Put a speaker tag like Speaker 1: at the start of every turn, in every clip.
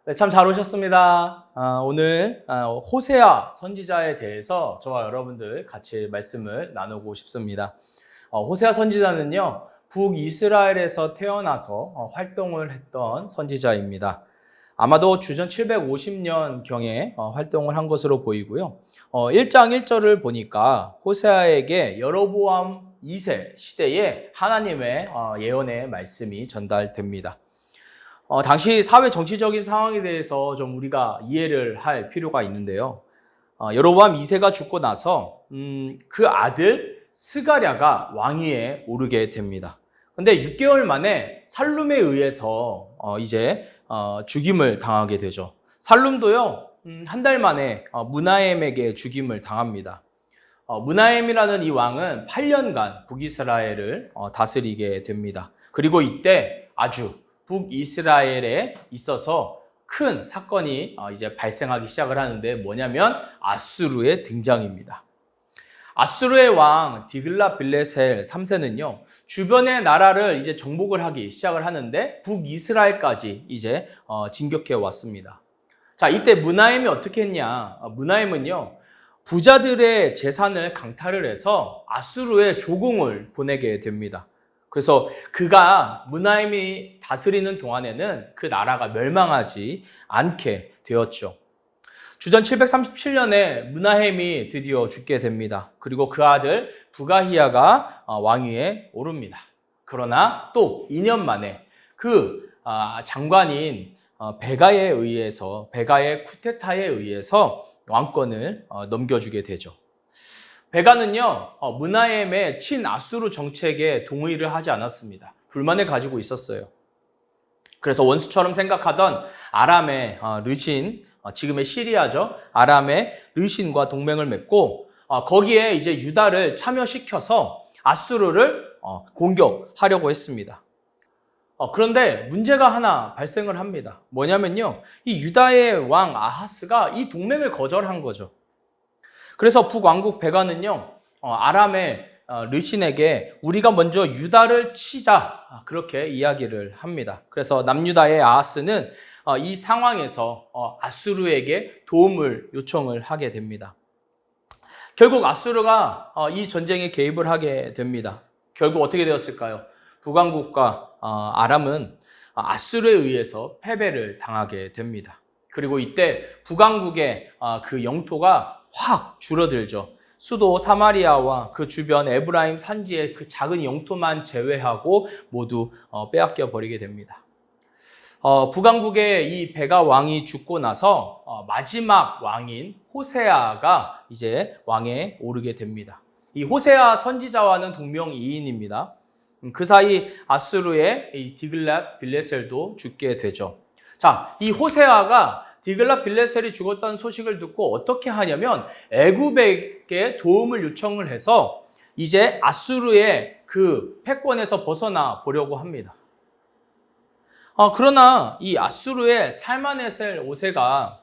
Speaker 1: 네, 참 잘 오셨습니다. 오늘 호세아 선지자에 대해서 저와 여러분들 같이 말씀을 나누고 싶습니다. 호세아 선지자는요, 북이스라엘에서 태어나서 활동을 했던 선지자입니다. 아마도 주전 750년경에 활동을 한 것으로 보이고요. 1장 1절을 보니까 호세아에게 여로보암 2세 시대에 하나님의 예언의 말씀이 전달됩니다. 당시 사회 정치적인 상황에 대해서 좀 우리가 이해를 할 필요가 있는데요. 여로보암 2세가 죽고 나서 그 아들 스가랴가 왕위에 오르게 됩니다. 근데 6개월 만에 살룸에 의해서 이제 죽임을 당하게 되죠. 살룸도요, 한 달 만에 므나헴에게 죽임을 당합니다. 므나헴이라는 이 왕은 8년간 북이스라엘을 다스리게 됩니다. 그리고 이때 아주 북이스라엘에 있어서 큰 사건이 이제 발생하기 시작을 하는데 뭐냐면 아수르의 등장입니다. 아수르의 왕 디글랏빌레셀 3세는요, 주변의 나라를 이제 정복을 하기 시작을 하는데 북이스라엘까지 이제 진격해 왔습니다. 자, 이때 므나헴이 어떻게 했냐? 므나헴은요, 부자들의 재산을 강탈을 해서 아수르에 조공을 보내게 됩니다. 그래서 그가 므나헴이 다스리는 동안에는 그 나라가 멸망하지 않게 되었죠. 주전 737년에 므나헴이 드디어 죽게 됩니다. 그리고 그 아들 부가히야가 왕위에 오릅니다. 그러나 또 2년 만에 그 장관인 베가의 쿠데타에 의해서 왕권을 넘겨주게 되죠. 베가는요, 므나헴의 친아수르 정책에 동의를 하지 않았습니다. 불만을 가지고 있었어요. 그래서 원수처럼 생각하던 아람의 르신, 지금의 시리아죠. 아람의 르신과 동맹을 맺고 거기에 이제 유다를 참여시켜서 아수르를 공격하려고 했습니다. 그런데 문제가 하나 발생을 합니다. 뭐냐면요, 이 유다의 왕 아하스가 이 동맹을 거절한 거죠. 그래서 북왕국 베가는요, 아람의 르신에게 우리가 먼저 유다를 치자, 그렇게 이야기를 합니다. 그래서 남유다의 아하스는 이 상황에서 아수르에게 도움을 요청을 하게 됩니다. 결국 아수르가 이 전쟁에 개입을 하게 됩니다. 결국 어떻게 되었을까요? 북왕국과 아람은 아수르에 의해서 패배를 당하게 됩니다. 그리고 이때 북왕국의 그 영토가 확 줄어들죠. 수도 사마리아와 그 주변 에브라임 산지의 그 작은 영토만 제외하고 모두 빼앗겨 버리게 됩니다. 북왕국의 이 베가 왕이 죽고 나서 마지막 왕인 호세아가 이제 왕에 오르게 됩니다. 이 호세아 선지자와는 동명이인입니다. 그 사이 아수르의 이 디글랏빌레셀도 죽게 되죠. 자, 이 호세아가 디글랏빌레셀이 죽었다는 소식을 듣고 어떻게 하냐면 애굽에게 도움을 요청을 해서 이제 아수르의 그 패권에서 벗어나 보려고 합니다. 그러나 이 아수르의 살마네셀 5세가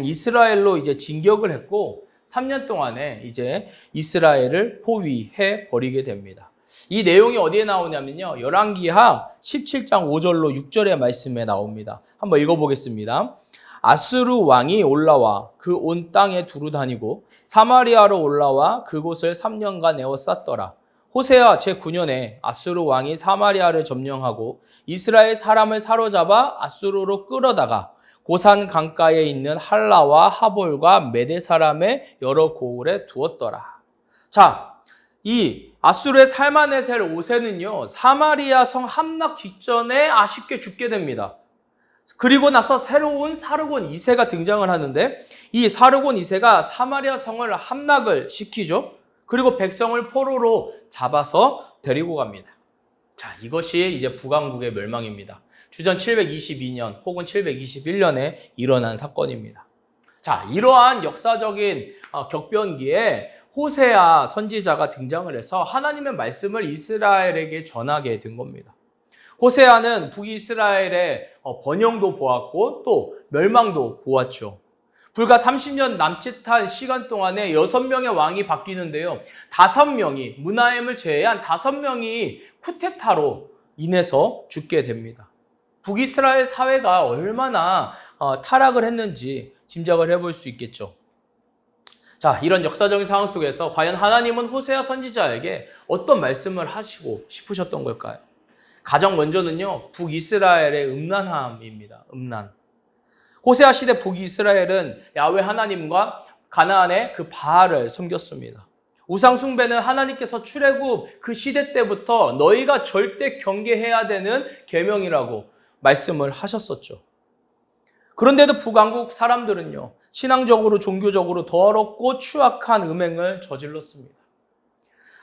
Speaker 1: 이스라엘로 이제 진격을 했고 3년 동안에 이제 이스라엘을 포위해 버리게 됩니다. 이 내용이 어디에 나오냐면요, 열왕기하 17장 5절로 6절의 말씀에 나옵니다. 한번 읽어보겠습니다. 아수르 왕이 올라와 그 온 땅에 두루 다니고 사마리아로 올라와 그곳을 3년간 에워쌌더라. 호세아 제9년에 아수르 왕이 사마리아를 점령하고 이스라엘 사람을 사로잡아 아수르로 끌어다가 고산 강가에 있는 할라와 하볼과 메대 사람의 여러 고을에 두었더라. 자, 이 아수르의 살마네셀 5세는요, 사마리아 성 함락 직전에 아쉽게 죽게 됩니다. 그리고 나서 새로운 사르곤 2세가 등장을 하는데 이 사르곤 2세가 사마리아 성을 함락을 시키죠. 그리고 백성을 포로로 잡아서 데리고 갑니다. 자, 이것이 이제 북왕국의 멸망입니다. 주전 722년 혹은 721년에 일어난 사건입니다. 자, 이러한 역사적인 격변기에 호세아 선지자가 등장을 해서 하나님의 말씀을 이스라엘에게 전하게 된 겁니다. 호세아는 북이스라엘의 번영도 보았고 또 멸망도 보았죠. 불과 30년 남짓한 시간 동안에 6명의 왕이 바뀌는데요. 5명이, 므나헴을 제외한 5명이 쿠데타로 인해서 죽게 됩니다. 북이스라엘 사회가 얼마나 타락을 했는지 짐작을 해볼 수 있겠죠. 자, 이런 역사적인 상황 속에서 과연 하나님은 호세아 선지자에게 어떤 말씀을 하시고 싶으셨던 걸까요? 가장 먼저는요, 북이스라엘의 음란함입니다. 음란. 호세아 시대 북이스라엘은 야훼 하나님과 가나안의 그 바알을 섬겼습니다. 우상 숭배는 하나님께서 출애굽 그 시대 때부터 너희가 절대 경계해야 되는 계명이라고 말씀을 하셨었죠. 그런데도 북왕국 사람들은요, 신앙적으로 종교적으로 더럽고 추악한 음행을 저질렀습니다.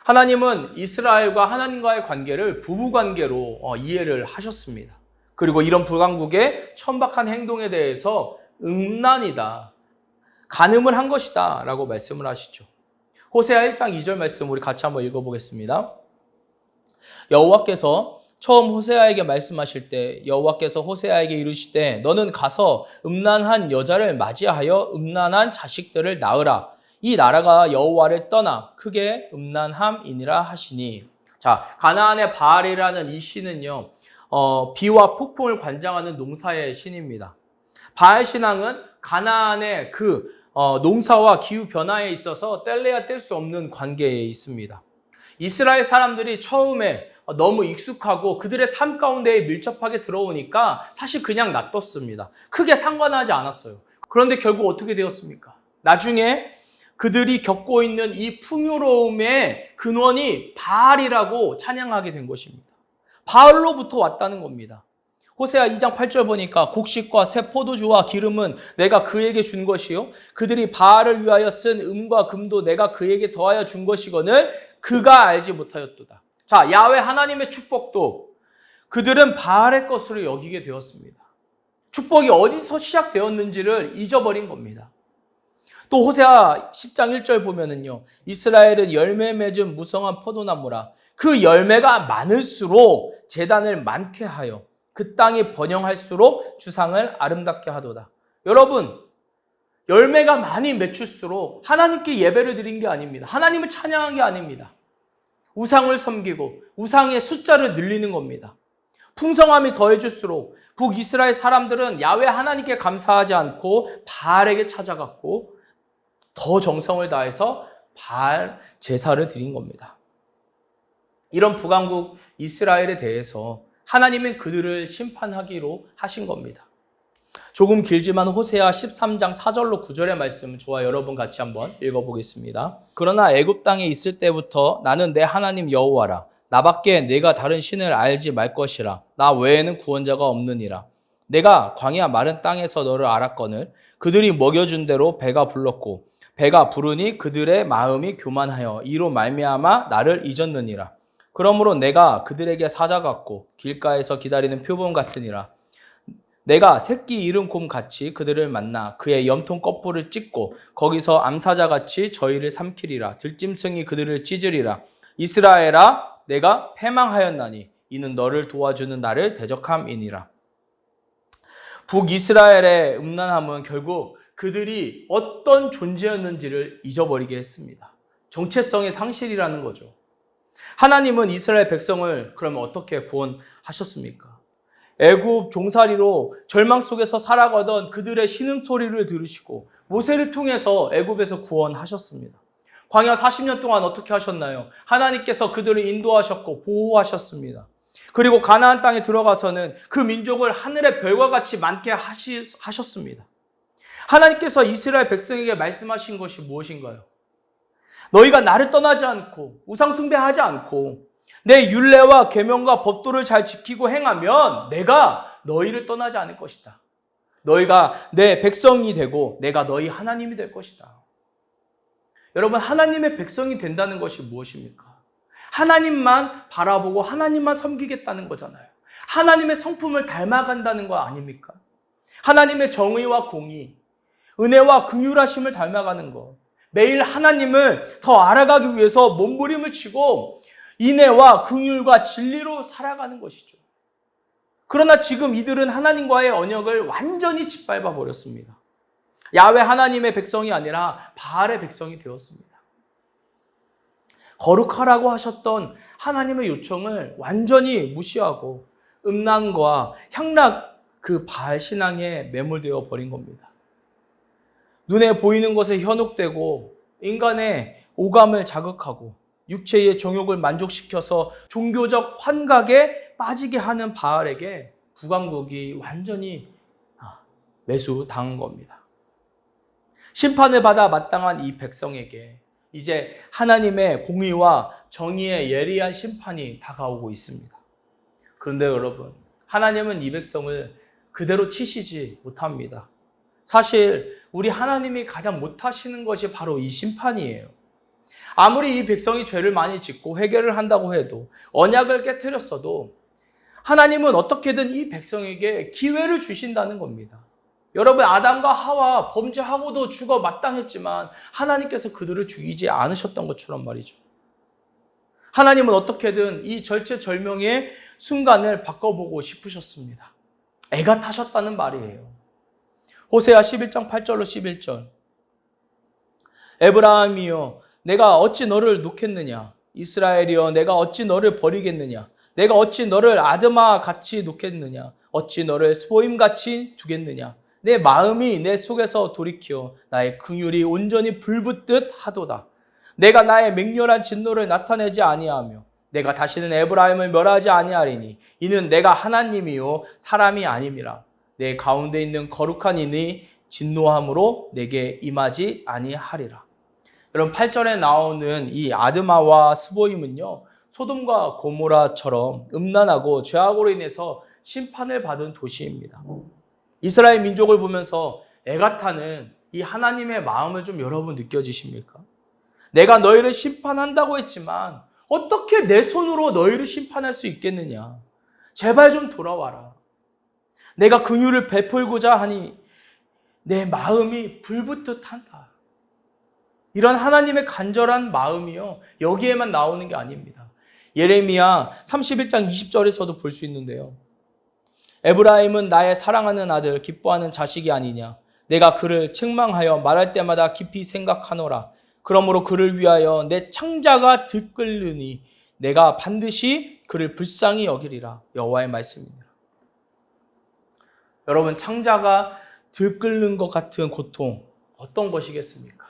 Speaker 1: 하나님은 이스라엘과 하나님과의 관계를 부부관계로 이해를 하셨습니다. 그리고 이런 북왕국의 천박한 행동에 대해서 음란이다, 간음을 한 것이다 라고 말씀을 하시죠. 호세아 1장 2절 말씀 우리 같이 한번 읽어보겠습니다. 여호와께서 처음 호세아에게 말씀하실 때 여호와께서 호세아에게 이르시되 너는 가서 음란한 여자를 맞이하여 음란한 자식들을 낳으라. 이 나라가 여호와를 떠나 크게 음란함이니라 하시니. 자, 가나안의 바알이라는 이 신은요, 비와 폭풍을 관장하는 농사의 신입니다. 바알 신앙은 가나안의 그 농사와 기후 변화에 있어서 뗄래야 뗄 수 없는 관계에 있습니다. 이스라엘 사람들이 처음에 너무 익숙하고 그들의 삶 가운데에 밀접하게 들어오니까 사실 그냥 놔뒀습니다. 크게 상관하지 않았어요. 그런데 결국 어떻게 되었습니까? 나중에 그들이 겪고 있는 이 풍요로움의 근원이 바알이라고 찬양하게 된 것입니다. 바알로부터 왔다는 겁니다. 호세아 2장 8절 보니까 곡식과 새 포도주와 기름은 내가 그에게 준 것이요 그들이 바알을 위하여 쓴 음과 금도 내가 그에게 더하여 준 것이거늘 그가 알지 못하였도다. 자, 야훼 하나님의 축복도 그들은 바알의 것으로 여기게 되었습니다. 축복이 어디서 시작되었는지를 잊어버린 겁니다. 또 호세아 10장 1절 보면은요, 이스라엘은 열매 맺은 무성한 포도나무라. 그 열매가 많을수록 제단을 많게 하여 그 땅이 번영할수록 주상을 아름답게 하도다. 여러분, 열매가 많이 맺힐수록 하나님께 예배를 드린 게 아닙니다. 하나님을 찬양한 게 아닙니다. 우상을 섬기고 우상의 숫자를 늘리는 겁니다. 풍성함이 더해질수록 북이스라엘 사람들은 야훼 하나님께 감사하지 않고 바알에게 찾아갔고 더 정성을 다해서 바알 제사를 드린 겁니다. 이런 북왕국 이스라엘에 대해서 하나님은 그들을 심판하기로 하신 겁니다. 조금 길지만 호세아 13장 4절로 9절의 말씀 저와 여러분 같이 한번 읽어보겠습니다. 그러나 애굽 땅에 있을 때부터 나는 내 하나님 여호와라. 나밖에 내가 다른 신을 알지 말 것이라. 나 외에는 구원자가 없느니라. 내가 광야 마른 땅에서 너를 알았거늘 그들이 먹여준 대로 배가 불렀고 배가 부르니 그들의 마음이 교만하여 이로 말미암아 나를 잊었느니라. 그러므로 내가 그들에게 사자 같고 길가에서 기다리는 표범 같으니라. 내가 새끼 잃은 곰같이 그들을 만나 그의 염통 껍질을 찢고 거기서 암사자같이 저희를 삼키리라. 들짐승이 그들을 찢으리라. 이스라엘아, 내가 패망하였나니 이는 너를 도와주는 나를 대적함이니라. 북이스라엘의 음란함은 결국 그들이 어떤 존재였는지를 잊어버리게 했습니다. 정체성의 상실이라는 거죠. 하나님은 이스라엘 백성을 그러면 어떻게 구원하셨습니까? 애굽 종살이로 절망 속에서 살아가던 그들의 신음소리를 들으시고 모세를 통해서 애굽에서 구원하셨습니다. 광야 40년 동안 어떻게 하셨나요? 하나님께서 그들을 인도하셨고 보호하셨습니다. 그리고 가나안 땅에 들어가서는 그 민족을 하늘의 별과 같이 많게 하셨습니다. 하나님께서 이스라엘 백성에게 말씀하신 것이 무엇인가요? 너희가 나를 떠나지 않고 우상 숭배하지 않고 내 율례와 계명과 법도를 잘 지키고 행하면 내가 너희를 떠나지 않을 것이다. 너희가 내 백성이 되고 내가 너희 하나님이 될 것이다. 여러분, 하나님의 백성이 된다는 것이 무엇입니까? 하나님만 바라보고 하나님만 섬기겠다는 거잖아요. 하나님의 성품을 닮아간다는 거 아닙니까? 하나님의 정의와 공의, 은혜와 긍휼하심을 닮아가는 것. 매일 하나님을 더 알아가기 위해서 몸부림을 치고 인애와 긍휼과 진리로 살아가는 것이죠. 그러나 지금 이들은 하나님과의 언약을 완전히 짓밟아 버렸습니다. 야훼 하나님의 백성이 아니라 바알의 백성이 되었습니다. 거룩하라고 하셨던 하나님의 요청을 완전히 무시하고 음란과 향락 그 바알 신앙에 매몰되어 버린 겁니다. 눈에 보이는 것에 현혹되고 인간의 오감을 자극하고 육체의 정욕을 만족시켜서 종교적 환각에 빠지게 하는 바알에게 북왕국이 완전히 매수당한 겁니다. 심판을 받아 마땅한 이 백성에게 이제 하나님의 공의와 정의의 예리한 심판이 다가오고 있습니다. 그런데 여러분, 하나님은 이 백성을 그대로 치시지 못합니다. 사실 우리 하나님이 가장 못하시는 것이 바로 이 심판이에요. 아무리 이 백성이 죄를 많이 짓고 회개를 한다고 해도, 언약을 깨트렸어도 하나님은 어떻게든 이 백성에게 기회를 주신다는 겁니다. 여러분, 아담과 하와 범죄하고도 죽어 마땅했지만 하나님께서 그들을 죽이지 않으셨던 것처럼 말이죠. 하나님은 어떻게든 이 절체절명의 순간을 바꿔보고 싶으셨습니다. 애가 타셨다는 말이에요. 호세아 11장 8절로 11절. 에브라임이여, 내가 어찌 너를 놓겠느냐? 이스라엘이여, 내가 어찌 너를 버리겠느냐? 내가 어찌 너를 아드마 같이 놓겠느냐? 어찌 너를 스보임 같이 두겠느냐? 내 마음이 내 속에서 돌이켜 나의 긍휼이 온전히 불붙듯 하도다. 내가 나의 맹렬한 진노를 나타내지 아니하며 내가 다시는 에브라임을 멸하지 아니하리니 이는 내가 하나님이요 사람이 아님이라. 내 가운데 있는 거룩한 이니 진노함으로 내게 임하지 아니하리라. 여러분, 8절에 나오는 이 아드마와 스보임은요, 소돔과 고모라처럼 음란하고 죄악으로 인해서 심판을 받은 도시입니다. 이스라엘 민족을 보면서 애가 타는 이 하나님의 마음을 좀 여러분 느껴지십니까? 내가 너희를 심판한다고 했지만 어떻게 내 손으로 너희를 심판할 수 있겠느냐? 제발 좀 돌아와라. 내가 긍휼을 베풀고자 하니 내 마음이 불붙듯 한다. 이런 하나님의 간절한 마음이요, 여기에만 나오는 게 아닙니다. 예레미야 31장 20절에서도 볼 수 있는데요. 에브라임은 나의 사랑하는 아들, 기뻐하는 자식이 아니냐. 내가 그를 책망하여 말할 때마다 깊이 생각하노라. 그러므로 그를 위하여 내 창자가 들끓으니 내가 반드시 그를 불쌍히 여기리라. 여호와의 말씀입니다. 여러분, 창자가 들끓는 것 같은 고통, 어떤 것이겠습니까?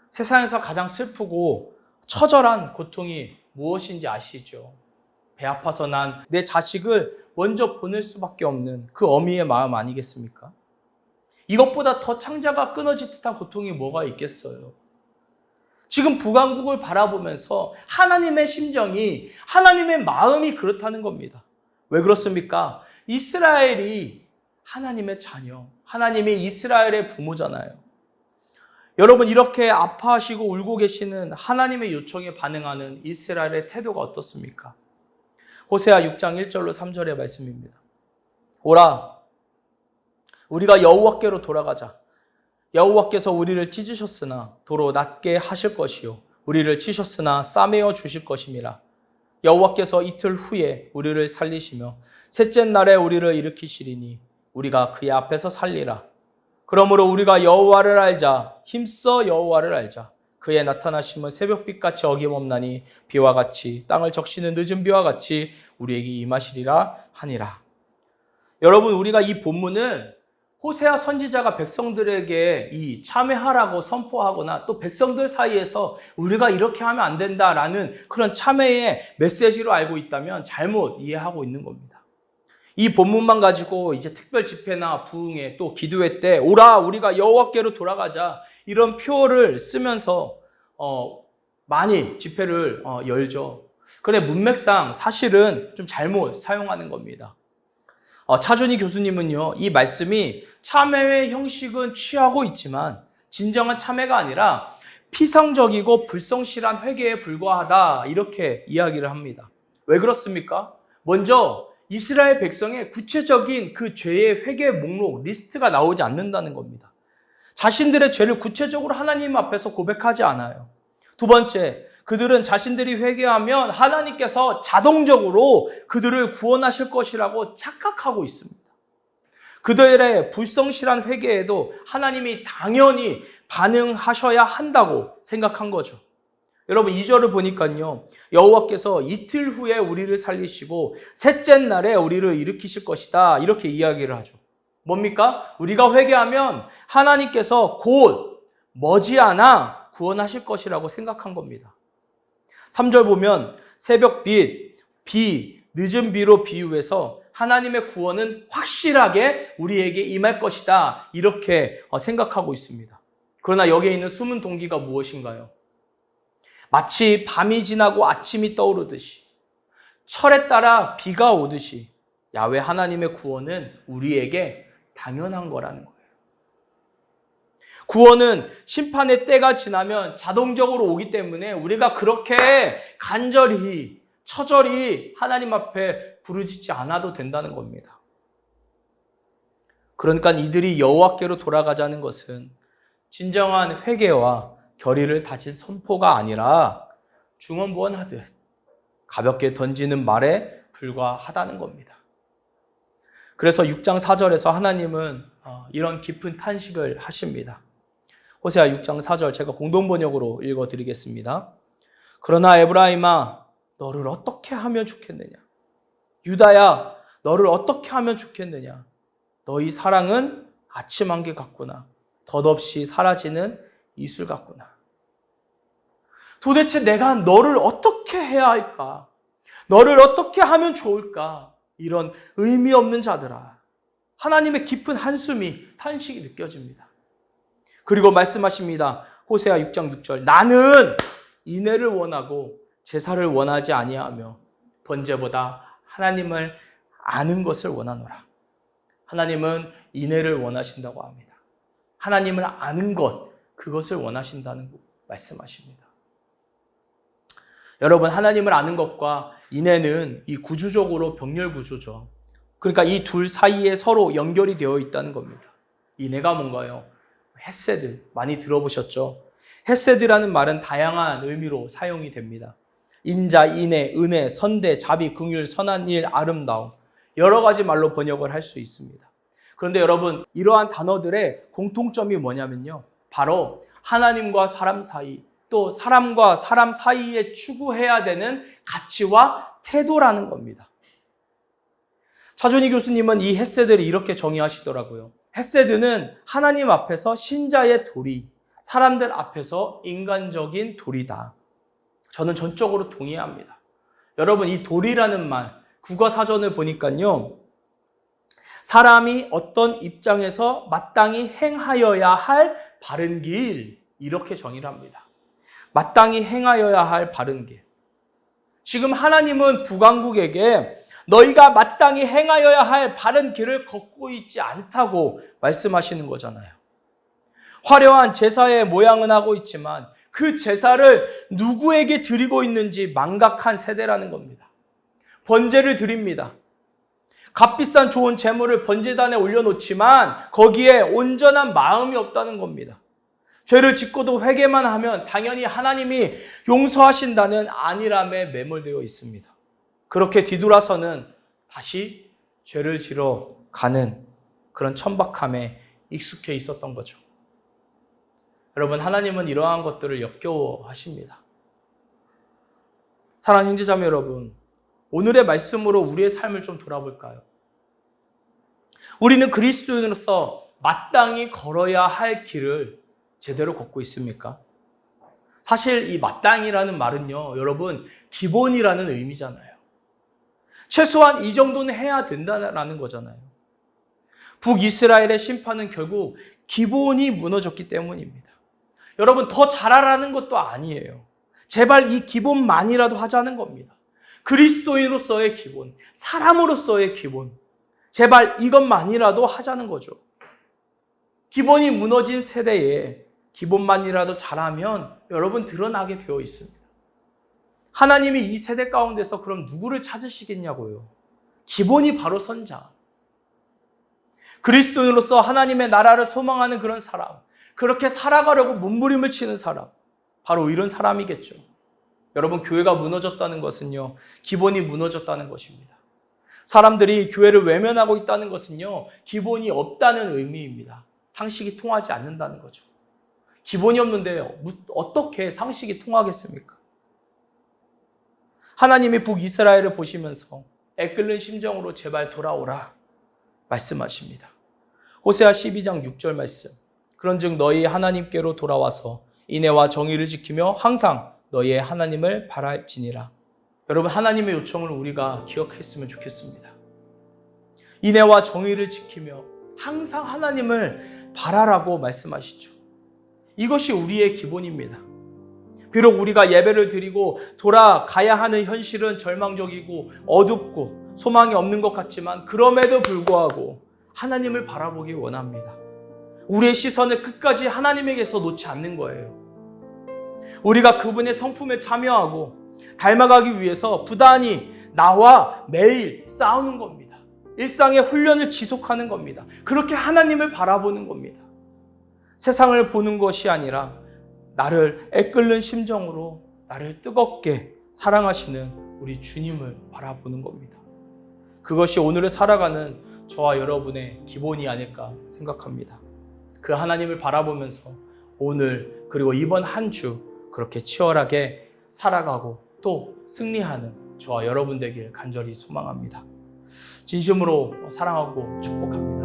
Speaker 1: 세상에서 가장 슬프고 처절한 고통이 무엇인지 아시죠? 배 아파서 난 내 자식을 먼저 보낼 수밖에 없는 그 어미의 마음 아니겠습니까? 이것보다 더 창자가 끊어질 듯한 고통이 뭐가 있겠어요? 지금 북왕국을 바라보면서 하나님의 심정이, 하나님의 마음이 그렇다는 겁니다. 왜 그렇습니까? 이스라엘이 하나님의 자녀, 하나님이 이스라엘의 부모잖아요. 여러분, 이렇게 아파하시고 울고 계시는 하나님의 요청에 반응하는 이스라엘의 태도가 어떻습니까? 호세아 6장 1절로 3절의 말씀입니다. 오라, 우리가 여호와께로 돌아가자. 여호와께서 우리를 찢으셨으나 도로 낫게 하실 것이요 우리를 치셨으나 싸매어 주실 것임이라. 여호와께서 이틀 후에 우리를 살리시며 셋째 날에 우리를 일으키시리니 우리가 그의 앞에서 살리라. 그러므로 우리가 여호와를 알자. 힘써 여호와를 알자. 그의 나타나심은 새벽빛같이 어김없나니 비와 같이 땅을 적시는 늦은 비와 같이 우리에게 임하시리라 하니라. 여러분, 우리가 이 본문을 호세아 선지자가 백성들에게 이 참회하라고 선포하거나 또 백성들 사이에서 우리가 이렇게 하면 안 된다라는 그런 참회의 메시지로 알고 있다면 잘못 이해하고 있는 겁니다. 이 본문만 가지고 이제 특별 집회나 부흥회 또 기도회 때 오라 우리가 여호와께로 돌아가자 이런 표어를 쓰면서 많이 집회를 열죠. 그런데 문맥상 사실은 좀 잘못 사용하는 겁니다. 차준희 교수님은요, 이 말씀이 참회의 형식은 취하고 있지만 진정한 참회가 아니라 피상적이고 불성실한 회개에 불과하다 이렇게 이야기를 합니다. 왜 그렇습니까? 먼저 이스라엘 백성의 구체적인 그 죄의 회개 목록, 리스트가 나오지 않는다는 겁니다. 자신들의 죄를 구체적으로 하나님 앞에서 고백하지 않아요. 두 번째, 그들은 자신들이 회개하면 하나님께서 자동적으로 그들을 구원하실 것이라고 착각하고 있습니다. 그들의 불성실한 회개에도 하나님이 당연히 반응하셔야 한다고 생각한 거죠. 여러분 2절을 보니까요. 여호와께서 이틀 후에 우리를 살리시고 셋째 날에 우리를 일으키실 것이다. 이렇게 이야기를 하죠. 뭡니까? 우리가 회개하면 하나님께서 곧 머지않아 구원하실 것이라고 생각한 겁니다. 3절 보면 새벽빛, 비, 늦은 비로 비유해서 하나님의 구원은 확실하게 우리에게 임할 것이다. 이렇게 생각하고 있습니다. 그러나 여기에 있는 숨은 동기가 무엇인가요? 마치 밤이 지나고 아침이 떠오르듯이 철에 따라 비가 오듯이 야훼 하나님의 구원은 우리에게 당연한 거라는 거예요. 구원은 심판의 때가 지나면 자동적으로 오기 때문에 우리가 그렇게 간절히 처절히 하나님 앞에 부르짖지 않아도 된다는 겁니다. 그러니까 이들이 여호와께로 돌아가자는 것은 진정한 회개와 결의를 다진 선포가 아니라 중언부언하듯 가볍게 던지는 말에 불과하다는 겁니다. 그래서 6장 4절에서 하나님은 이런 깊은 탄식을 하십니다. 호세아 6장 4절 제가 공동번역으로 읽어드리겠습니다. 그러나 에브라임아 너를 어떻게 하면 좋겠느냐? 유다야 너를 어떻게 하면 좋겠느냐? 너희 사랑은 아침 안개 같구나. 덧없이 사라지는 이슬 같구나. 도대체 내가 너를 어떻게 해야 할까? 너를 어떻게 하면 좋을까? 이런 의미 없는 자들아. 하나님의 깊은 한숨이 탄식이 느껴집니다. 그리고 말씀하십니다. 호세아 6장 6절 나는 인애를 원하고 제사를 원하지 아니하며 번제보다 하나님을 아는 것을 원하노라. 하나님은 인애를 원하신다고 합니다. 하나님을 아는 것, 그것을 원하신다는 말씀하십니다. 여러분, 하나님을 아는 것과 인애는 이 구조적으로 병렬 구조죠. 그러니까 이 둘 사이에 서로 연결이 되어 있다는 겁니다. 인애가 뭔가요? 헤세드, 많이 들어보셨죠? 헤세드라는 말은 다양한 의미로 사용이 됩니다. 인자, 인애, 은혜, 선대, 자비, 긍휼, 선한 일, 아름다움 여러 가지 말로 번역을 할 수 있습니다. 그런데 여러분 이러한 단어들의 공통점이 뭐냐면요. 바로 하나님과 사람 사이 또 사람과 사람 사이에 추구해야 되는 가치와 태도라는 겁니다. 차준희 교수님은 이 헤세드를 이렇게 정의하시더라고요. 헤세드는 하나님 앞에서 신자의 도리, 사람들 앞에서 인간적인 도리다. 저는 전적으로 동의합니다. 여러분 이 도리라는 말 국어사전을 보니까요. 사람이 어떤 입장에서 마땅히 행하여야 할 바른 길 이렇게 정의를 합니다. 마땅히 행하여야 할 바른 길. 지금 하나님은 북왕국에게 너희가 마땅히 행하여야 할 바른 길을 걷고 있지 않다고 말씀하시는 거잖아요. 화려한 제사의 모양은 하고 있지만 그 제사를 누구에게 드리고 있는지 망각한 세대라는 겁니다. 번제를 드립니다. 값비싼 좋은 제물을 번제단에 올려놓지만 거기에 온전한 마음이 없다는 겁니다. 죄를 짓고도 회개만 하면 당연히 하나님이 용서하신다는 안일함에 매몰되어 있습니다. 그렇게 뒤돌아서는 다시 죄를 지러 가는 그런 천박함에 익숙해 있었던 거죠. 여러분 하나님은 이러한 것들을 역겨워하십니다. 사랑하는 형제자매 여러분, 오늘의 말씀으로 우리의 삶을 좀 돌아볼까요? 우리는 그리스도인으로서 마땅히 걸어야 할 길을 제대로 걷고 있습니까? 사실 이 마땅이라는 말은요, 여러분 기본이라는 의미잖아요. 최소한 이 정도는 해야 된다는 거잖아요. 북이스라엘의 심판은 결국 기본이 무너졌기 때문입니다. 여러분 더 잘하라는 것도 아니에요. 제발 이 기본만이라도 하자는 겁니다. 그리스도인으로서의 기본, 사람으로서의 기본, 제발 이것만이라도 하자는 거죠. 기본이 무너진 세대에 기본만이라도 잘하면 여러분 드러나게 되어 있습니다. 하나님이 이 세대 가운데서 그럼 누구를 찾으시겠냐고요. 기본이 바로 선자. 그리스도인으로서 하나님의 나라를 소망하는 그런 사람, 그렇게 살아가려고 몸부림을 치는 사람, 바로 이런 사람이겠죠. 여러분 교회가 무너졌다는 것은요, 기본이 무너졌다는 것입니다. 사람들이 교회를 외면하고 있다는 것은요, 기본이 없다는 의미입니다. 상식이 통하지 않는다는 거죠. 기본이 없는데 어떻게 상식이 통하겠습니까? 하나님이 북이스라엘을 보시면서 애끓는 심정으로 제발 돌아오라 말씀하십니다. 호세아 12장 6절 말씀. 그런즉 너희 하나님께로 돌아와서 인애와 정의를 지키며 항상 너희의 하나님을 바랄지니라. 여러분, 하나님의 요청을 우리가 기억했으면 좋겠습니다. 인애와 정의를 지키며 항상 하나님을 바라라고 말씀하시죠. 이것이 우리의 기본입니다. 비록 우리가 예배를 드리고 돌아가야 하는 현실은 절망적이고 어둡고 소망이 없는 것 같지만 그럼에도 불구하고 하나님을 바라보기 원합니다. 우리의 시선을 끝까지 하나님에게서 놓지 않는 거예요. 우리가 그분의 성품에 참여하고 닮아가기 위해서 부단히 나와 매일 싸우는 겁니다. 일상의 훈련을 지속하는 겁니다. 그렇게 하나님을 바라보는 겁니다. 세상을 보는 것이 아니라 나를 애끓는 심정으로 나를 뜨겁게 사랑하시는 우리 주님을 바라보는 겁니다. 그것이 오늘을 살아가는 저와 여러분의 기본이 아닐까 생각합니다. 그 하나님을 바라보면서 오늘 그리고 이번 한 주 그렇게 치열하게 살아가고 또 승리하는 저와 여러분 되길 간절히 소망합니다. 진심으로 사랑하고 축복합니다.